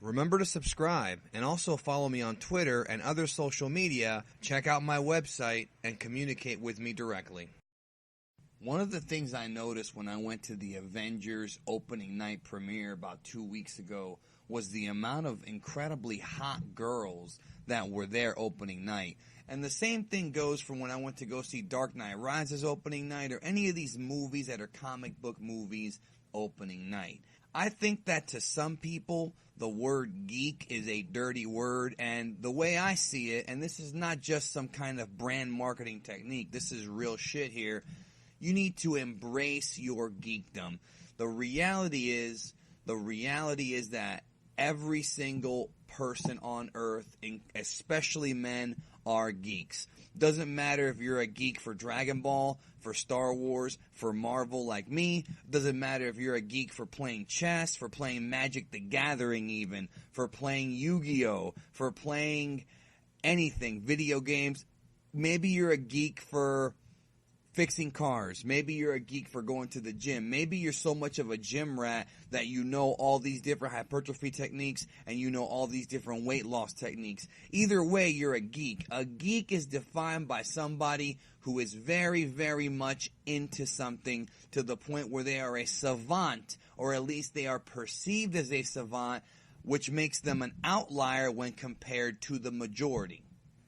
Remember to subscribe and also follow me on Twitter and other social media. Check out my website and communicate with me directly. One of the things I noticed when I went to the Avengers opening night premiere about 2 weeks ago was the amount of incredibly hot girls that were there opening night. And the same thing goes for when I went to go see Dark Knight Rises opening night or any of these movies that are comic book movies opening night. I think that to some people, the word geek is a dirty word, and the way I see it, and this is not just some kind of brand marketing technique, this is real shit here, you need to embrace your geekdom. The reality is that every single person on earth, especially men, are geeks. Doesn't matter if you're a geek for Dragon Ball, for Star Wars, for Marvel like me. Doesn't matter if you're a geek for playing chess, for playing Magic the Gathering even, for playing Yu-Gi-Oh, for playing anything, video games. Maybe you're a geek for fixing cars. Maybe you're a geek for going to the gym. Maybe you're so much of a gym rat that you know all these different hypertrophy techniques and you know all these different weight loss techniques. Either way, you're a geek. A geek is defined by somebody who is very, very much into something to the point where they are a savant, or at least they are perceived as a savant, which makes them an outlier when compared to the majority.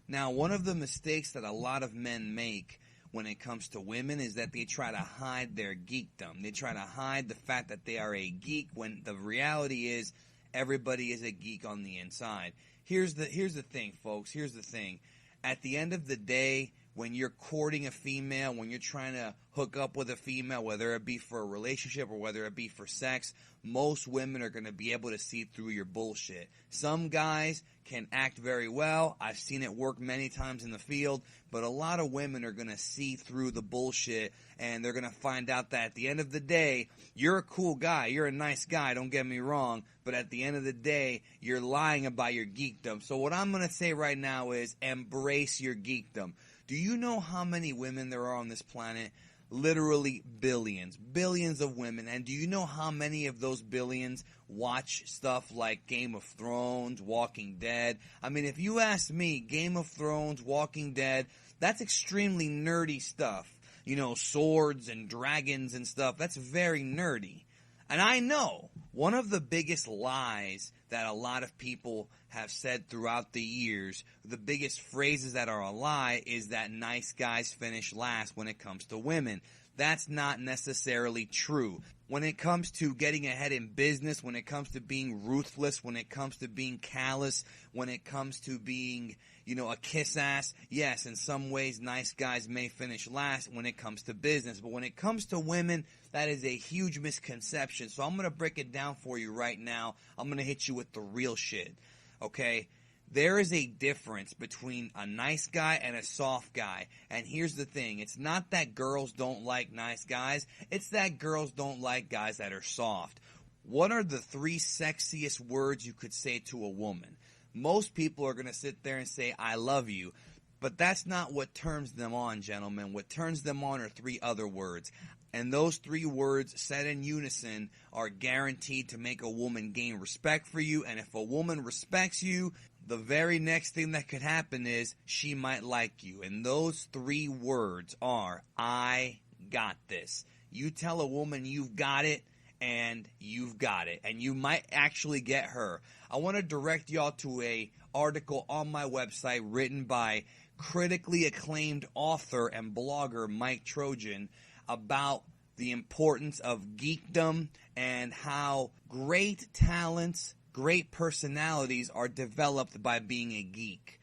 Now, one of the mistakes that a lot of men make when it comes to women is that they try to hide their geekdom. They try to hide the fact that they are a geek when the reality is everybody is a geek on the inside. Here's the thing, folks. Here's the thing. At the end of the day, when you're courting a female, when you're trying to hook up with a female, whether it be for a relationship or whether it be for sex, most women are going to be able to see through your bullshit. Some guys can act very well. I've seen it work many times in the field, but a lot of women are going to see through the bullshit, and they're going to find out that at the end of the day, you're a cool guy, you're a nice guy, don't get me wrong, but at the end of the day, you're lying about your geekdom. So what I'm going to say right now is embrace your geekdom. Do you know how many women there are on this planet? Literally billions. Billions of women. And do you know how many of those billions watch stuff like Game of Thrones, Walking Dead? I mean, if you ask me, Game of Thrones, Walking Dead, that's extremely nerdy stuff. You know, swords and dragons and stuff. That's very nerdy. And I know one of the biggest lies that a lot of people have said throughout the years, the biggest phrases that are a lie, is that nice guys finish last when it comes to women. That's not necessarily true. When it comes to getting ahead in business, when it comes to being ruthless, when it comes to being callous, when it comes to being, a kiss ass, yes, in some ways nice guys may finish last when it comes to business. But when it comes to women, that is a huge misconception. So I'm going to break it down for you right now. I'm going to hit you with the real shit. Okay? There is a difference between a nice guy and a soft guy. And here's the thing. It's not that girls don't like nice guys. It's that girls don't like guys that are soft. What are the 3 sexiest words you could say to a woman? Most people are going to sit there and say, I love you. But that's not what turns them on, gentlemen. What turns them on are 3 other words. And those 3 words said in unison are guaranteed to make a woman gain respect for you. And if a woman respects you, the very next thing that could happen is she might like you. And those 3 words are, I got this. You tell a woman you've got it, and you've got it. And you might actually get her. I want to direct y'all to a article on my website written by critically acclaimed author and blogger Mike Trojan about the importance of geekdom and how great talents, great personalities are developed by being a geek.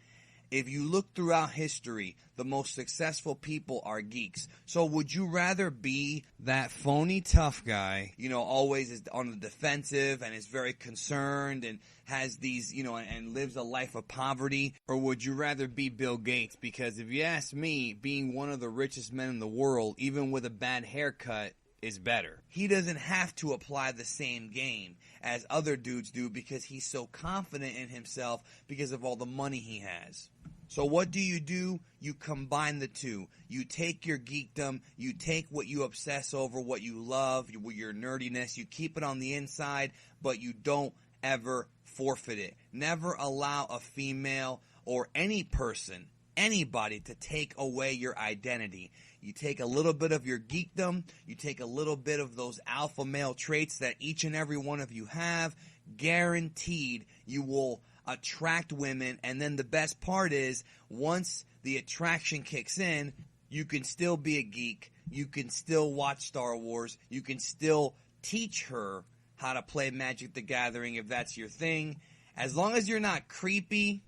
If you look throughout history, the most successful people are geeks. So would you rather be that phony tough guy, always is on the defensive and is very concerned and has these, and lives a life of poverty? Or would you rather be Bill Gates? Because if you ask me, being one of the richest men in the world, even with a bad haircut, is better. He doesn't have to apply the same game as other dudes do because he's so confident in himself because of all the money he has. So what do? You combine the two. You take your geekdom, you take what you obsess over, what you love, your nerdiness, you keep it on the inside, but you don't ever forfeit it. Never allow a female or any person, anybody, to take away your identity. You take a little bit of your geekdom, you take a little bit of those alpha male traits that each and every one of you have, guaranteed you will attract women. And then the best part is, once the attraction kicks in, you can still be a geek, you can still watch Star Wars, you can still teach her how to play Magic the Gathering if that's your thing. As long as you're not creepy,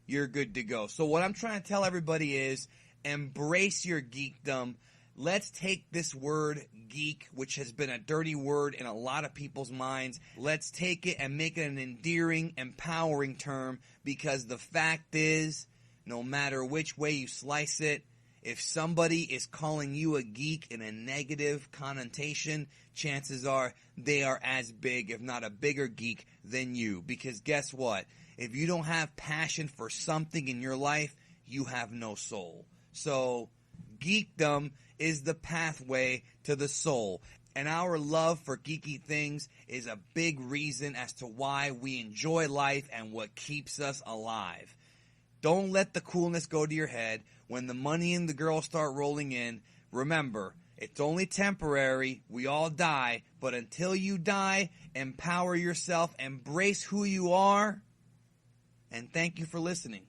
you're good to go. So what I'm trying to tell everybody is, embrace your geekdom. Let's take this word geek, which has been a dirty word in a lot of people's minds. Let's take it and make it an endearing, empowering term, because the fact is, no matter which way you slice it, if somebody is calling you a geek in a negative connotation, chances are they are as big, if not a bigger geek than you. Because guess what? If you don't have passion for something in your life, you have no soul. So, geekdom is the pathway to the soul. And our love for geeky things is a big reason as to why we enjoy life and what keeps us alive. Don't let the coolness go to your head. When the money and the girls start rolling in, remember, it's only temporary. We all die. But until you die, empower yourself, embrace who you are, and thank you for listening.